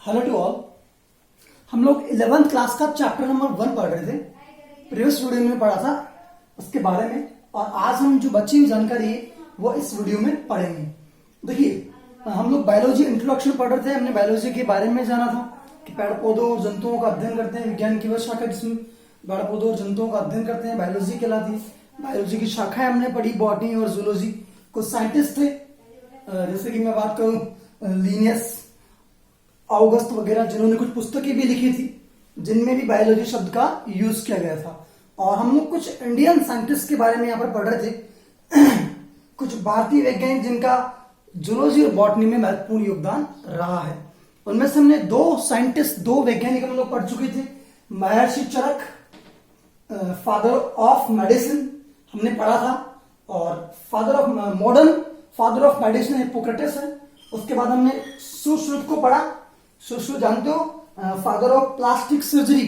Hello to all. हम लोग 11th class का चैप्टर नंबर 1 पढ़ रहे थे। प्रीवियस वीडियो में पढ़ा था उसके बारे में, और आज हम जो बची हुई जानकारी है वो इस वीडियो में पढ़ेंगे। देखिए, हम लोग बायोलॉजी इंट्रोडक्शन पढ़ रहे थे। हमने बायोलॉजी के बारे में जाना था कि पेड़ पौधों और जंतुओं का अध्ययन करते हैं। विज्ञान की वह शाखा जिसमें पेड़ पौधों और जंतुओं का अध्ययन करते हैं बायोलॉजी कहलाती है। बायोलॉजी की शाखाएं हमने पढ़ी, बॉटनी और जूलॉजी। कुछ साइंटिस्ट थे, जैसे कि मैं बात करूं लिनियस, ऑगस्ट वगैरह, जिन्होंने कुछ पुस्तकें भी लिखी थी जिनमें भी बायोलॉजी शब्द का यूज किया गया था। और हम लोग कुछ इंडियन साइंटिस्ट के बारे में यहाँ पर पढ़ रहे थे कुछ भारतीय वैज्ञानिक जिनका जूलॉजी और बॉटनी में महत्वपूर्ण योगदान रहा है। उनमें से हमने दो वैज्ञानिक हम लोग पढ़ चुके थे। महर्षि चरक, फादर ऑफ मेडिसिन हमने पढ़ा था, और modern father of medicine Hippocrates है। उसके बाद हमने सुश्रुत को पढ़ा। सुश्रुत जानते हो, फादर ऑफ प्लास्टिक सर्जरी,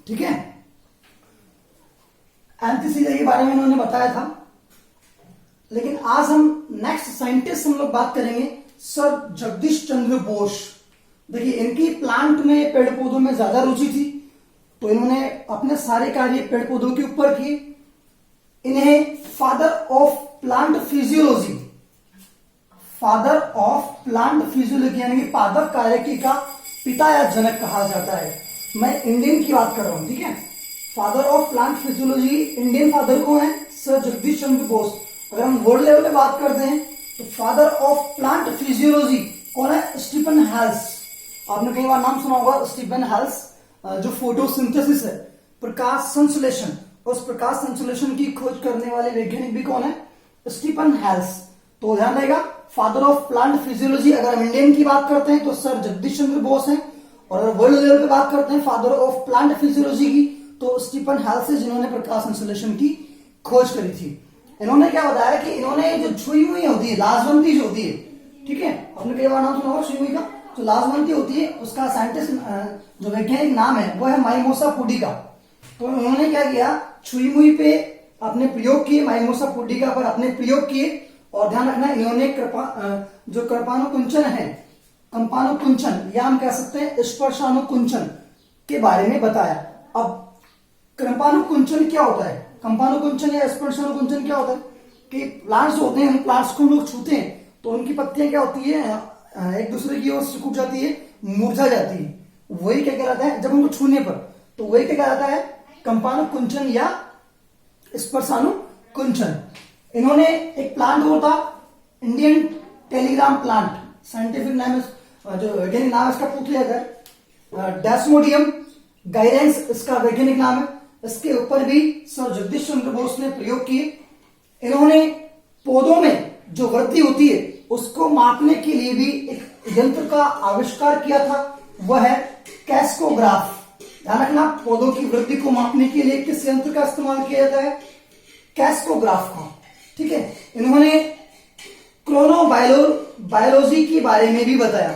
ठीक है। एंथीसिया के बारे में उन्होंने बताया था। लेकिन आज हम नेक्स्ट साइंटिस्ट हम लोग बात करेंगे, सर जगदीश चंद्र बोस। देखिए, इनकी प्लांट में, पेड़ पौधों में ज्यादा रुचि थी, तो इन्होंने अपने सारे कार्य पेड़ पौधों के ऊपर किए। इन्हें फादर ऑफ प्लांट फिजियोलॉजी यानी कि पादप कार्यकी का पिता या जनक कहा जाता है। मैं इंडियन की बात कर रहा हूं, ठीक है। Father of plant physiology Indian father को है सर जगदीश चंद्र बोस। अगर हम वर्ल्ड लेवल पे बात करते हैं तो फादर ऑफ प्लांट फिजियोलॉजी कौन है? Stephen Hales. आपने कई बार नाम सुना होगा स्टीफन हेल्स, जो फोटोसिंथेसिस है, प्रकाश संश्लेषण, उस प्रकाश संश्लेषण की खोज करने वाले वैज्ञानिक भी कौन है? Stephen Hales. तो ध्यान रहेगा, फादर ऑफ प्लांट फिजियोलॉजी अगर हम इंडियन की बात करते हैं तो सर जगदीश चंद्र बोस हैं, और अगर वर्ल्ड लेवल पे बात करते हैं फादर ऑफ प्लांट फिजियोलॉजी की तो स्टीफन हेल्स है, जिन्होंने प्रकाश संश्लेषण की खोज करी थी। इन्होंने क्या बताया कि इन्होंने जो छुई हुई होती है, लाजवंती जो होती है, ठीक है, आपने कई बार नाम सुना होगा छुई हुई का, जो लाजवंती होती है उसका साइंटिस्ट जो वैज्ञानिक नाम है वो है माइमोसा पुडिका। तो उन्होंने क्या किया, छुई हुई पे अपने प्रयोग किए, माइमोसा पुडिका पर अपने प्रयोग किए। और ध्यान रखना, इन्होंने जो कृपानुकुंचन है, कंपानुकुंचन या हम कह सकते हैं स्पर्शानुकुंचन के बारे में बताया। अब कृपानुकुंचन क्या होता है, कंपानुकुंचन या स्पर्शानुकुंचन क्या होता है कि प्लांट्स होते हैं, उन प्लांट्स को लोग छूते हैं तो उनकी पत्तियां क्या होती है, एक दूसरे की ओर सिकुड़ जाती है, मुरझा जाती है। वही क्या कहलाता है जब उनको छूने पर, तो वही क्या कहलाता है? कंपानुकुंचन या स्पर्शानुकुंचन। इन्होंने एक प्लांट होता इंडियन टेलीग्राम प्लांट, साइंटिफिक नाम है, जो वैज्ञानिक नाम है इसका पूछ लिया जाए, डेस्मोडियम गायरेंस इसका वैज्ञानिक नाम है। इसके ऊपर भी सर जगदीश चंद्र बोस ने प्रयोग किए। इन्होंने पौधों में जो वृद्धि होती है उसको मापने के लिए भी एक यंत्र का आविष्कार किया था, वह है कैस्कोग्राफ। ध्यान रखना, पौधों की वृद्धि को मापने के लिए किस यंत्र का इस्तेमाल किया जाता है? कैस्कोग्राफ का, ठीक है। इन्होंने क्रोनोबायोलॉजी के बारे में भी बताया।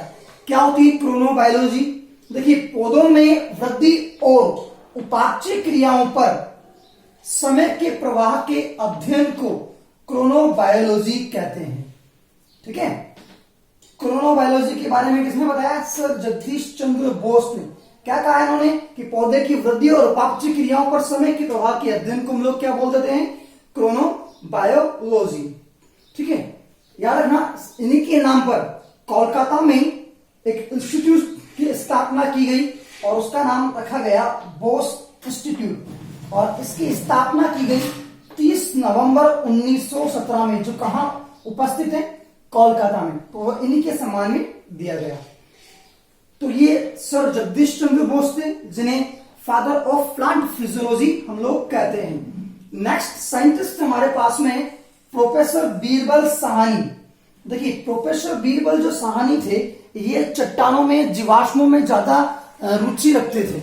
क्या होती है क्रोनोबायोलॉजी? देखिए, पौधों में वृद्धि और उपापचय क्रियाओं पर समय के प्रवाह के अध्ययन को क्रोनोबायोलॉजी कहते हैं, ठीक है। क्रोनोबायोलॉजी के बारे में किसने बताया? सर जगदीश चंद्र बोस ने। क्या कहा इन्होंने कि पौधे की वृद्धि और उपापचय क्रियाओं पर समय के प्रवाह के अध्ययन को हम लोग क्या बोल देते हैं? क्रोनोबायोलॉजी, ठीक है। याद रखना, इन्हीं के नाम पर कोलकाता में एक इंस्टीट्यूट की स्थापना की गई और उसका नाम रखा गया बोस इंस्टीट्यूट, और इसकी स्थापना की गई 30 नवंबर 1917 में, जो कहां उपस्थित है? कोलकाता में। तो इन्हीं के सम्मान में दिया गया। तो ये सर जगदीश चंद्र बोस थे, जिन्हें फादर ऑफ प्लांट फिजियोलॉजी हम लोग कहते हैं। नेक्स्ट साइंटिस्ट हमारे पास में प्रोफेसर बीरबल साहनी। देखिए, प्रोफेसर बीरबल जो साहनी थे, ये चट्टानों में, जीवाश्मों में ज्यादा रुचि रखते थे।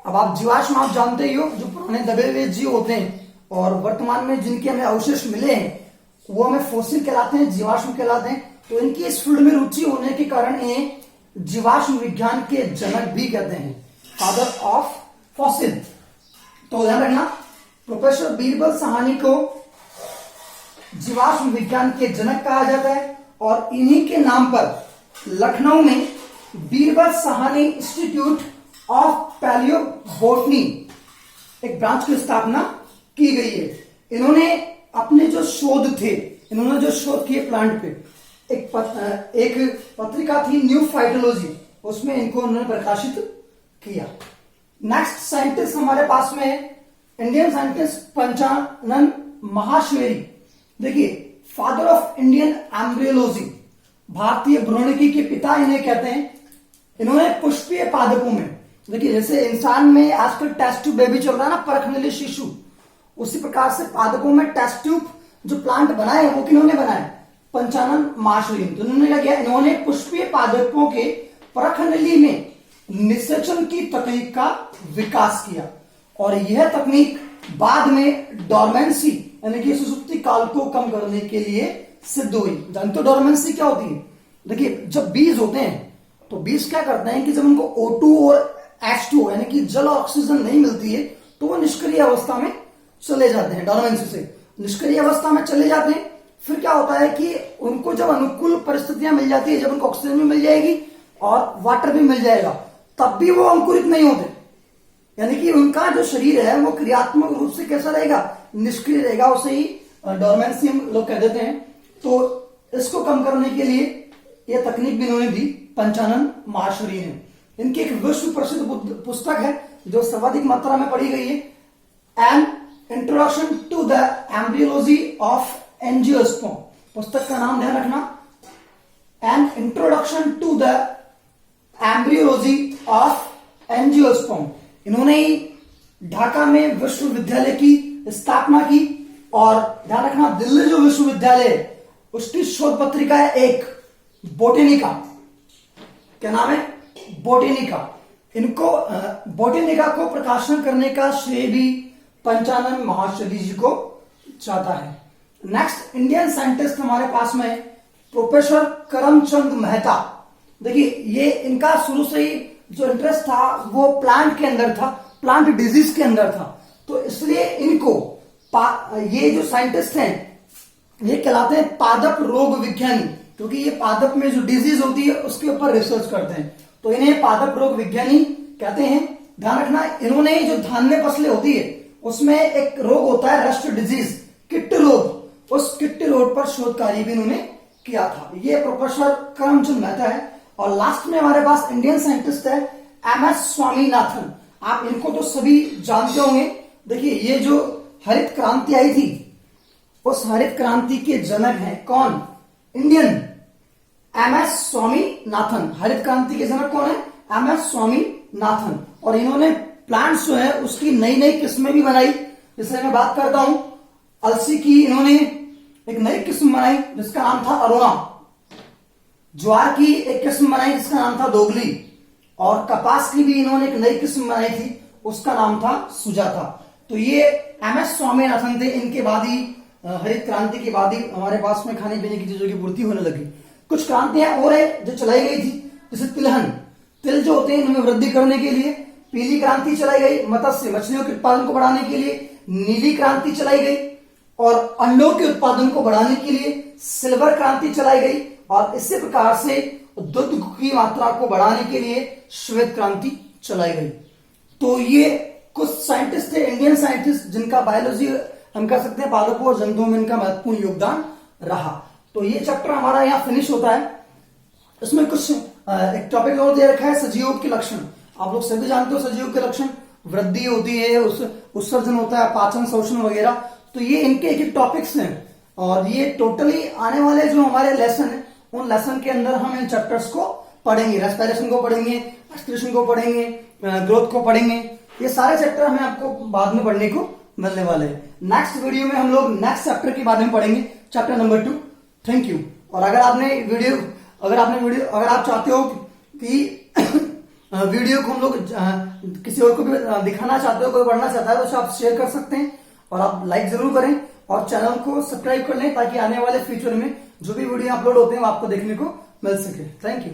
अब आप जीवाश्म आप जानते ही हो, जो पुराने दबे हुए जीव होते हैं और वर्तमान में जिनके हमें अवशेष मिले हैं वो हमें फॉसिल कहलाते हैं, जीवाश्म कहलाते हैं। तो इनकी इस फील्ड में रुचि होने के कारण इन्हें जीवाश्म विज्ञान के जनक भी कहते हैं, फादर ऑफ फॉसिल। तो ध्यान रखना, प्रोफेसर बीरबल साहनी को जीवाश्म विज्ञान के जनक कहा जाता है, और इन्हीं के नाम पर लखनऊ में बीरबल साहनी इंस्टीट्यूट ऑफ पैलियोबोटनी एक ब्रांच की स्थापना की गई है। इन्होंने अपने जो शोध थे, इन्होंने जो शोध किए प्लांट पे, एक पत्रिका थी न्यू फाइटोलॉजी, उसमें इनको उन्होंने प्रकाशित किया। नेक्स्ट साइंटिस्ट हमारे पास में है इंडियन साइंटिस्ट पंचानन महाश्वेरी। देखिए, फादर ऑफ इंडियन एम्ब्रियोलॉजी, भारतीय भ्रूणिकी के पिता इन्हें कहते हैं। इन्होंने पुष्पीय पादपों में, देखिए जैसे इंसान में आजकल टेस्ट ट्यूब बेबी चल रहा है ना, परखनली शिशु, उसी प्रकार से पादपों में टेस्ट ट्यूब जो प्लांट बनाए वो किन्होंने बनाए? पंचानन महाश्वेरी। तो इन्होंने क्या किया? इन्होंने पुष्पीय पादपों के परखनली में निषेचन की तकनीक का विकास किया और यह तकनीक बाद में डोरमेंसी यानी कि सुसुप्ति काल को कम करने के लिए सिद्ध हुई। जानते हो डोरमेंसी क्या होती है? देखिए, जब बीज होते हैं तो बीज क्या करते हैं कि जब उनको O2 और H2 यानी कि जल ऑक्सीजन नहीं मिलती है तो वो निष्क्रिय अवस्था में चले जाते हैं। डोरमेंसी से निष्क्रिय अवस्था में चले जाते हैं। फिर क्या होता है कि उनको जब अनुकूल परिस्थितियां मिल जाती है, जब उनको ऑक्सीजन भी मिल जाएगी और वाटर भी मिल जाएगा, तब भी वो अंकुरित नहीं होते। यानी कि उनका जो शरीर है वो क्रियात्मक रूप से कैसा रहेगा? निष्क्रिय रहेगा। उसे ही डोरमेंसी हम लोग कह देते हैं। तो इसको कम करने के लिए यह तकनीक भी इन्होंने दी पंचानन महाश्वेरी ने। इनकी एक विश्व प्रसिद्ध पुस्तक है जो सर्वाधिक मात्रा में पढ़ी गई है, an introduction to the embryology of angiosperm. पुस्तक का नाम ध्यान रखना, an introduction to the embryology of angiosperm. इन्होंने ही ढाका में विश्वविद्यालय की स्थापना की और ध्यान रखना, दिल्ली जो विश्वविद्यालय है उसकी शोध पत्रिका है एक बोटेनिका। क्या नाम है? बोटेनिका। इनको बोटेनिका को प्रकाशन करने का श्रेय भी पंचानन महाश्वेरी जी को जाता है। नेक्स्ट इंडियन साइंटिस्ट हमारे पास में प्रोफेसर करमचंद मेहता। देखिए, ये इनका शुरू से ही जो इंटरेस्ट था वो प्लांट के अंदर था, प्लांट डिजीज के अंदर था। तो इसलिए इनको ये जो साइंटिस्ट हैं ये कहलाते हैं पादप रोग विज्ञानी, क्योंकि ये पादप में जो डिजीज होती है उसके ऊपर रिसर्च करते हैं, तो इन्हें पादप रोग विज्ञानी कहते हैं। ध्यान रखना, इन्होंने जो धान्य फसलें होती है उसमें एक रोग होता है रस्ट डिजीज, किट रोग, उस किट रोग पर शोध कार्य भी इन्होंने किया था। ये प्रोफेसर करमचंद मेहता है। और लास्ट में हमारे पास इंडियन साइंटिस्ट है MS स्वामीनाथन। आप इनको तो सभी जानते होंगे। देखिए, ये जो हरित क्रांति आई थी उस हरित क्रांति के जनक हैं कौन? Indian MS Swaminathan. हरित क्रांति के जनक कौन है? MS स्वामीनाथन। और इन्होंने प्लांट्स जो है उसकी नई नई किस्में भी बनाई। जैसे मैं बात करता हूं अलसी की, इन्होंने एक नई किस्म बनाई जिसका नाम था अरुणा। ज्वार की एक किस्म बनाई जिसका नाम था दोगली। और कपास की भी इन्होंने एक नई किस्म बनाई थी, उसका नाम था सुजाता। तो ये MS स्वामीनाथन थे। इनके बाद ही हरित क्रांति के बाद ही हमारे पास में खाने पीने की चीजों की पूर्ति होने लगी। कुछ क्रांतियां और है जो चलाई गई थी, जैसे तिलहन, तिल जो होते हैं इनमें वृद्धि करने के लिए। पीली क्रांति चलाई गई मत्स्य मछलियों के उत्पादन को बढ़ाने के लिए। नीली क्रांति चलाई गई और अंडों के उत्पादन को बढ़ाने के लिए सिल्वर क्रांति चलाई गई। और इसी प्रकार से दूध की मात्रा को बढ़ाने के लिए श्वेत क्रांति चलाई गई। तो ये कुछ साइंटिस्ट थे, इंडियन साइंटिस्ट, जिनका बायोलॉजी हम कह सकते हैं पादपों और जंतुओं में इनका महत्वपूर्ण योगदान रहा। तो ये चैप्टर हमारा यहाँ फिनिश होता है। इसमें कुछ एक टॉपिक और दे रखा है, सजीवों के लक्षण। आप लोग सभी जानते हो सजीवों के लक्षण, वृद्धि होती है, उत्सर्जन होता है, पाचन, शोषण वगैरह। तो ये इनके एक टॉपिक्स हैं और ये टोटली आने वाले जो हमारे लेसन है उन लेसन के अंदर हम इन चैप्टर्स को पढ़ेंगे। रेस्पिरेशन को पढ़ेंगे, एक्सक्रीशन को पढ़ेंगे, ग्रोथ को पढ़ेंगे। ये सारे चैप्टर हमें आपको बाद में पढ़ने को मिलने वाले हैं। नेक्स्ट वीडियो में हम लोग नेक्स्ट चैप्टर के बारे में पढ़ेंगे, चैप्टर नंबर 2। Thank you. और अगर आप चाहते हो कि वीडियो को हम लोग किसी और को भी दिखाना चाहते हो, कोई पढ़ना चाहता है, तो आप शेयर कर सकते हैं और आप लाइक जरूर करें और चैनल को सब्सक्राइब कर लें ताकि आने वाले फ्यूचर में जो भी वीडियो अपलोड होते हैं वो आपको देखने को मिल सके। Thank you.